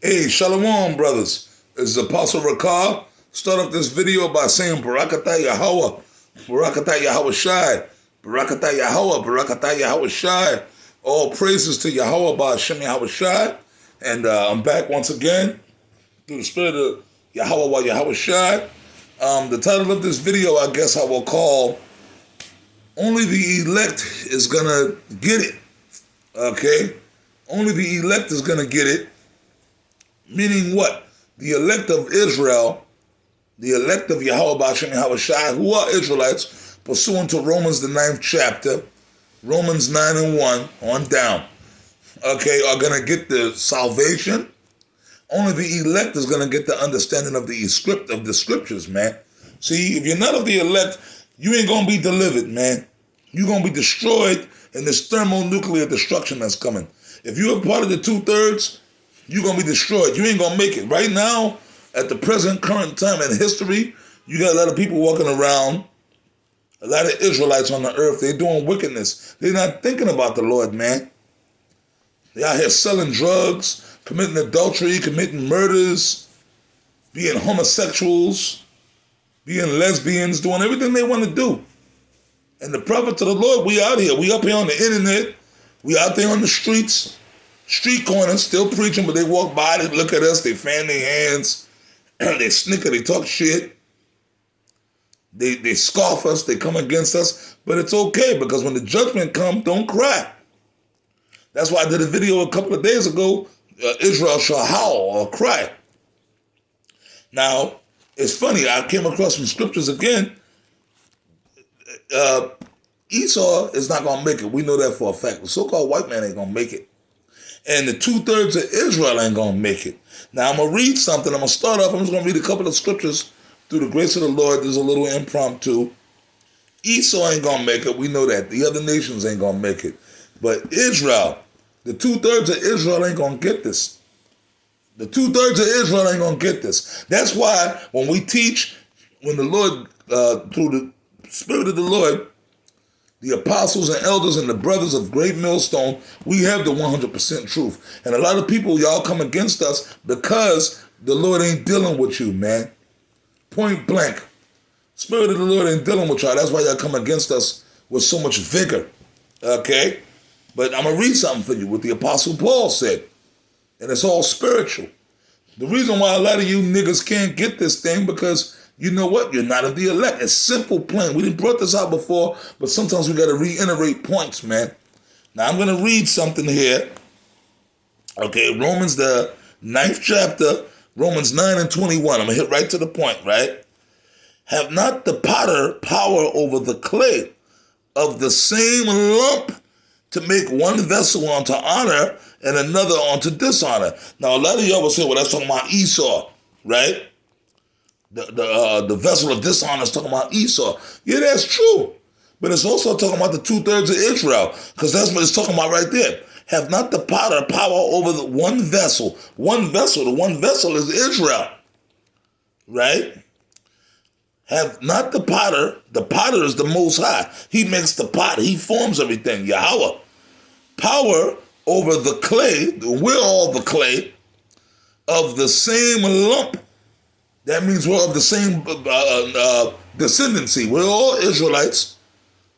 Hey, Shalom, brothers. This is Apostle Rakar. Start off this video by saying Barakatah Yahweh, Barakatah Yahweh Shai, Barakatah Yahweh, Barakatah Yahweh Shai. All praises to Yahweh by Hashem Yahweh Shai. And I'm back once again through the spirit of Yahweh by Yahweh Shai. The title of this video, I guess I will call Only the Elect is Gonna Get It. Okay? Only the elect is gonna get it. Meaning what? The elect of Israel, the elect of Yahweh B'Hashem Yahweh Shai, who are Israelites, pursuant to Romans the 9th chapter, Romans 9 and 1 on down, okay, are going to get the salvation. Only the elect is going to get the understanding of the scriptures, man. See, if you're not of the elect, you ain't going to be delivered, man. You're going to be destroyed in this thermonuclear destruction that's coming. If you're a part of the 2/3, you're going to be destroyed. You ain't going to make it. Right now, at the present current time in history, you got a lot of people walking around, a lot of Israelites on the earth. They're doing wickedness. They're not thinking about the Lord, man. They're out here selling drugs, committing adultery, committing murders, being homosexuals, being lesbians, doing everything they want to do. And the prophets of the Lord, we out here. We up here on the internet. We out there on the streets. Street corners, still preaching, but they walk by, they look at us, they fan their hands, they snicker, they talk shit, they scoff us, they come against us, but it's okay because when the judgment comes, don't cry. That's why I did a video a couple of days ago, Israel shall howl or cry. Now, it's funny, I came across some scriptures again. Esau is not going to make it. We know that for a fact. The so-called white man ain't going to make it. And the 2/3 of Israel ain't going to make it. Now, I'm going to read something. I'm going to start off. I'm just going to read a couple of scriptures through the grace of the Lord. There's a little impromptu. Esau ain't going to make it. We know that. The other nations ain't going to make it. But Israel, the 2/3 of Israel ain't going to get this. The 2/3 of Israel ain't going to get this. That's why when we teach, when the Lord, through the Spirit of the Lord, the apostles and elders and the brothers of Great Millstone, we have the 100% truth. And a lot of people, y'all come against us because the Lord ain't dealing with you, man. Point blank. Spirit of the Lord ain't dealing with y'all. That's why y'all come against us with so much vigor. Okay? But I'm going to read something for you, what the Apostle Paul said. And it's all spiritual. The reason why a lot of you niggas can't get this thing because you know what? You're not of the elect. It's simple, plain. We didn't brought this out before, but sometimes we got to reiterate points, man. Now, I'm going to read something here. Okay, Romans the 9th chapter, Romans 9 and 21. I'm going to hit right to the point, right? Have not the potter power over the clay of the same lump to make one vessel unto honor and another unto dishonor? Now, a lot of y'all will say, well, that's talking about Esau, right? The vessel of dishonor is talking about Esau. Yeah, that's true. But it's also talking about the 2/3 of Israel, because that's what it's talking about right there. Have not the potter power over the one vessel? One vessel, the one vessel is Israel. Right? Have not the potter is the Most High. He makes the pot, he forms everything, Yahweh. Power over the clay, we're all the clay, of the same lump. That means we're of the same descendancy. We're all Israelites.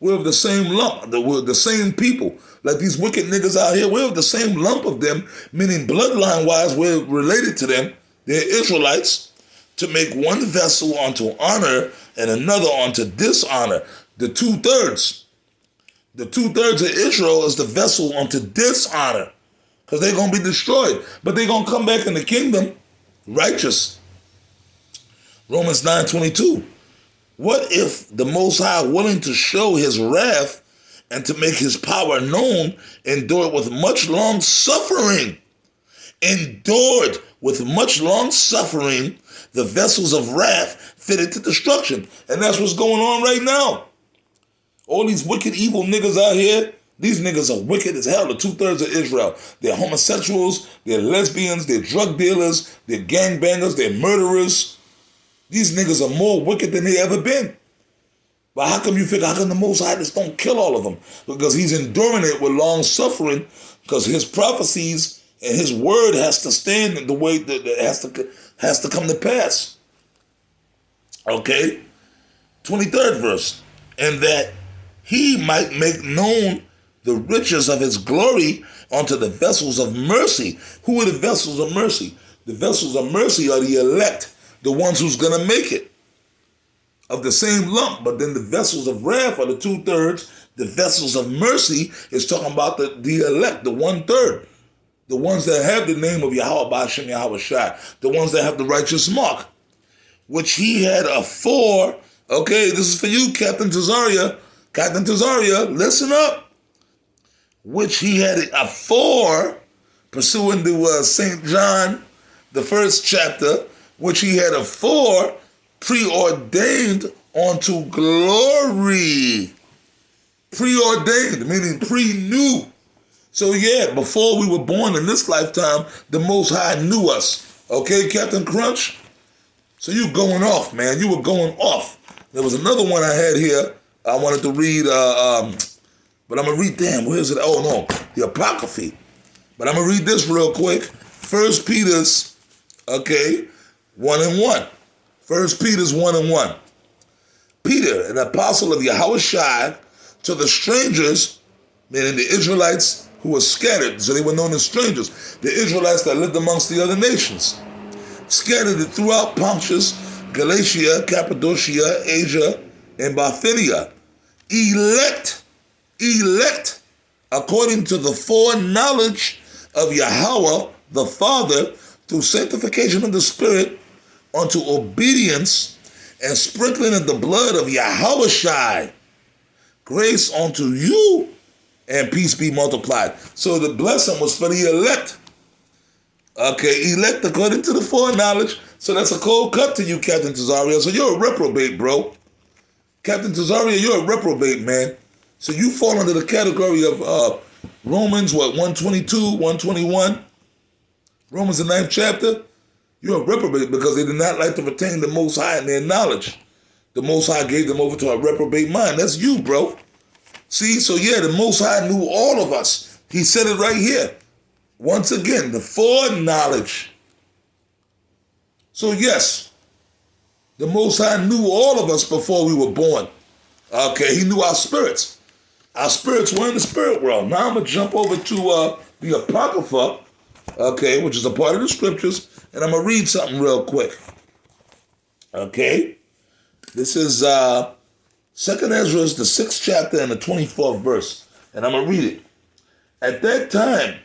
We're of the same lump. We're the same people. Like these wicked niggas out here, we're of the same lump of them, meaning bloodline-wise, we're related to them. They're Israelites. To make one vessel unto honor and another unto dishonor. The 2/3. The 2/3 of Israel is the vessel unto dishonor. Because they're going to be destroyed. But they're going to come back in the kingdom righteous. Romans 9:22. What if the Most High, willing to show his wrath and to make his power known, endured with much long suffering? Endured with much long suffering the vessels of wrath fitted to destruction. And that's what's going on right now. All these wicked, evil niggas out here, these niggas are wicked as hell, the 2/3 of Israel. They're homosexuals, they're lesbians, they're drug dealers, they're gangbangers, they're murderers. These niggas are more wicked than they ever been. But how come the Most High just don't kill all of them? Because he's enduring it with long suffering, because his prophecies And his word has to stand the way that has to come to pass. Okay? 23rd verse. And that he might make known the riches of his glory unto the vessels of mercy. Who are the vessels of mercy? The vessels of mercy are the elect, the ones who's going to make it, of the same lump. But then the vessels of wrath are the 2/3. The vessels of mercy is talking about the elect, the 1/3. The ones that have the name of Yahweh Ba'ashem Yahweh Shai. The ones that have the righteous mark. Which he had afore. Okay, this is for you, Captain Tazaria. Captain Tazaria, listen up. Which he had afore, pursuing to St. John, the 1st chapter, which he had afore preordained unto glory. Preordained, meaning pre-knew. So yeah, before we were born in this lifetime, the Most High knew us. Okay, Captain Crunch? So you going off, man. You were going off. There was another one I had here. I wanted to read, but I'm going to read, damn, where is it? Oh, no, the Apocryphy. But I'm going to read this real quick. 1 Peter's, okay, 1:1. 1 Peter's 1:1. Peter, an apostle of Yahweh Shai, to the strangers, meaning the Israelites who were scattered, so they were known as strangers, the Israelites that lived amongst the other nations, scattered throughout Pontus, Galatia, Cappadocia, Asia, and Bithynia, elect, according to the foreknowledge of Yahweh the Father, through sanctification of the Spirit, unto obedience and sprinkling of the blood of Yahweh Shai. Grace unto you and peace be multiplied. So the blessing was for the elect. Okay, elect according to the foreknowledge. So that's a cold cut to you, Captain Tazaria. So you're a reprobate, bro. Captain Tazaria, you're a reprobate, man. So you fall under the category of Romans, 122, 121? Romans the 9th chapter? You're a reprobate because they did not like to retain the Most High in their knowledge. The Most High gave them over to a reprobate mind. That's you, bro. See, so yeah, the Most High knew all of us. He said it right here. Once again, the foreknowledge. So yes, the Most High knew all of us before we were born. Okay, he knew our spirits. Our spirits were in the spirit world. Now I'm going to jump over to the Apocrypha, okay, which is a part of the scriptures, and I'm going to read something real quick. Okay? This is 2nd Ezra, the 6th chapter and the 24th verse. And I'm going to read it. At that time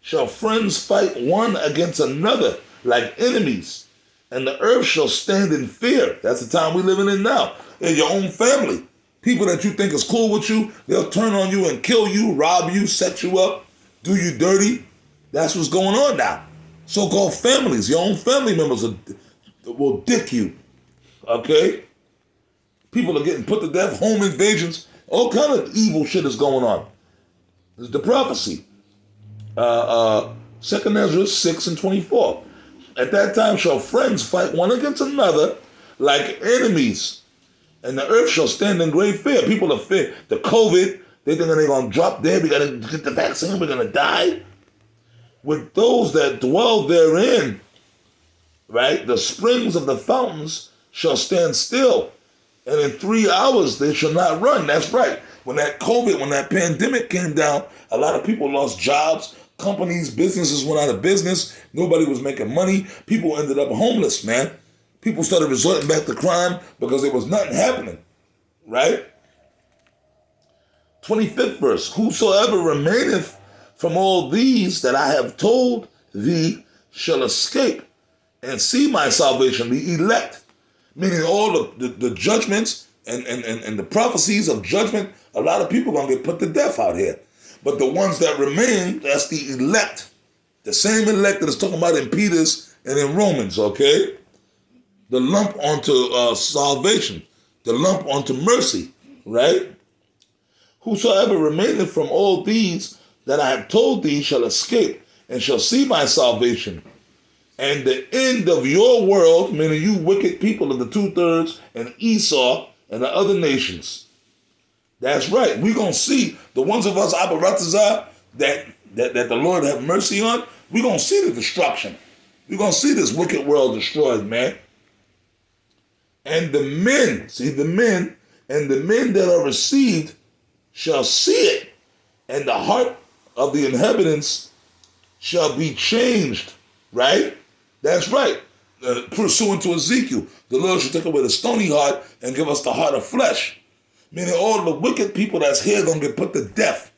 shall friends fight one against another like enemies, and the earth shall stand in fear. That's the time we're living in now. In your own family. People that you think is cool with you, they'll turn on you and kill you, rob you, set you up, do you dirty. That's what's going on now. So-called families, your own family members will dick you. Okay? People are getting put to death, home invasions, all kind of evil shit is going on. This is the prophecy. 2nd Ezra 6 and 24. At that time shall friends fight one against another like enemies, and the earth shall stand in great fear. People are fear. The COVID, they think they're going to drop dead. We got to get the vaccine. We're going to die. With those that dwell therein, right, the springs of the fountains shall stand still, and in 3 hours they shall not run. That's right. When that COVID, when that pandemic came down, a lot of people lost jobs. Companies, businesses went out of business. Nobody was making money. People ended up homeless, man. People started resorting back to crime because there was nothing happening, right? 25th verse. Whosoever remaineth from all these that I have told thee shall escape and see my salvation, the elect. Meaning all the judgments and the prophecies of judgment, a lot of people are going to get put to death out here. But the ones that remain, that's the elect. The same elect that is talking about in Peter's and in Romans, okay? The lump onto salvation, the lump onto mercy, right? Whosoever remaineth from all these that I have told thee shall escape and shall see my salvation. And the end of your world, meaning you wicked people of the 2/3 and Esau and the other nations. That's right. We're going to see the ones of us, Abaratazah, that the Lord have mercy on. We're going to see the destruction. We're going to see this wicked world destroyed, man. And the men, and the men that are received shall see it, and the heart of the inhabitants shall be changed, right? That's right. Pursuant to Ezekiel, the Lord shall take away the stony heart and give us the heart of flesh. Meaning all the wicked people that's here going to get put to death.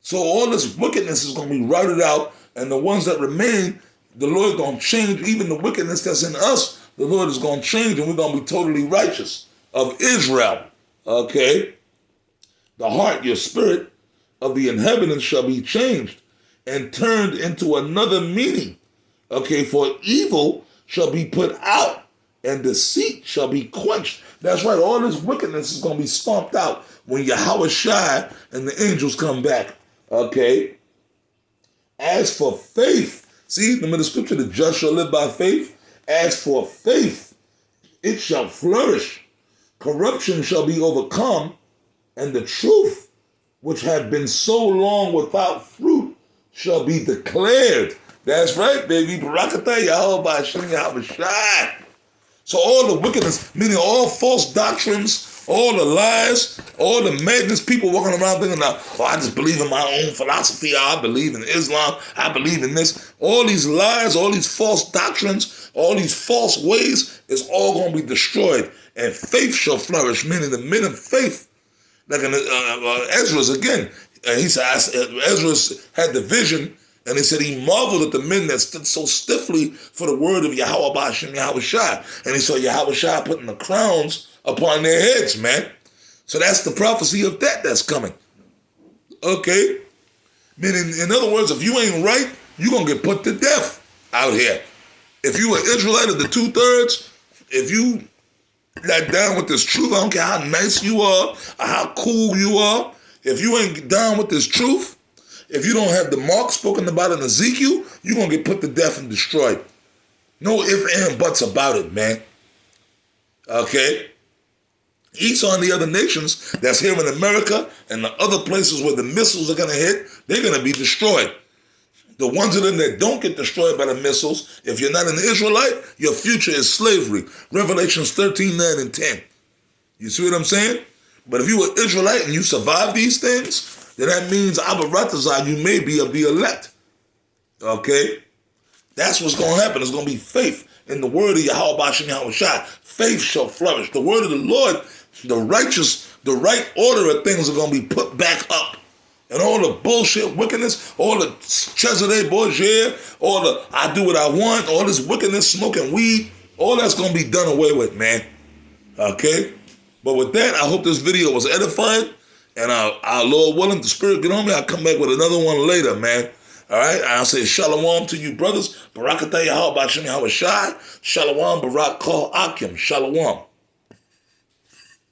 So all this wickedness is going to be routed out, and the ones that remain, the Lord is going to change. Even the wickedness that's in us, the Lord is going to change, and we're going to be totally righteous of Israel. Okay? The heart, your spirit, of the inhabitants shall be changed and turned into another meaning. Okay? For evil shall be put out, and deceit shall be quenched. That's right. All this wickedness is going to be stomped out when Yahweh Shai and the angels come back. Okay? As for faith, see, remember the scripture, the just shall live by faith? As for faith, it shall flourish. Corruption shall be overcome, and the truth, which had been so long without fruit, shall be declared. That's right, baby. Barakatah Yahweh Hashem Yahweh Shai. So all the wickedness, meaning all false doctrines, all the lies, all the madness, people walking around thinking, oh, I just believe in my own philosophy, I believe in Islam, I believe in this. All these lies, all these false doctrines, all these false ways is all going to be destroyed. And faith shall flourish, meaning the men of faith, like in Ezra's again, he said, Ezra had the vision, and he said he marveled at the men that stood so stiffly for the word of Yahweh Ba'ashem Yahweh Shai. And he saw Yahweh Shai putting the crowns upon their heads, man. So that's the prophecy of that's coming. Okay? Meaning, in other words, if you ain't right, you're going to get put to death out here. If you an Israelite of the 2/3, if you not down with this truth, I don't care how nice you are or how cool you are, if you ain't down with this truth, if you don't have the mark spoken about in Ezekiel, you're going to get put to death and destroyed. No ifs and buts about it, man. Okay? Esau and the other nations that's here in America and the other places where the missiles are going to hit, they're going to be destroyed. The ones of them that don't get destroyed by the missiles, if you're not an Israelite, your future is slavery. Revelations 13:9 and 10. You see what I'm saying? But if you were Israelite and you survive these things, then that means Abaratazah, you may be of the elect. Okay? That's what's going to happen. It's going to be faith in the word of Yahweh Ba'ashem Yahweh Shai. Faith shall flourish. The word of the Lord, the righteous, the right order of things are going to be put back up. And all the bullshit wickedness, all the Cesare Borgia, all the I do what I want, all this wickedness, smoking weed, all that's going to be done away with, man. Okay? But with that, I hope this video was edifying. And our Lord willing, the Spirit get on me, I'll come back with another one later, man. All right? I'll say shalom to you, brothers. Barakatah Yahweh Ba'ashem Yahweh Shai. Shalom Barak Kol Akim. Shalom.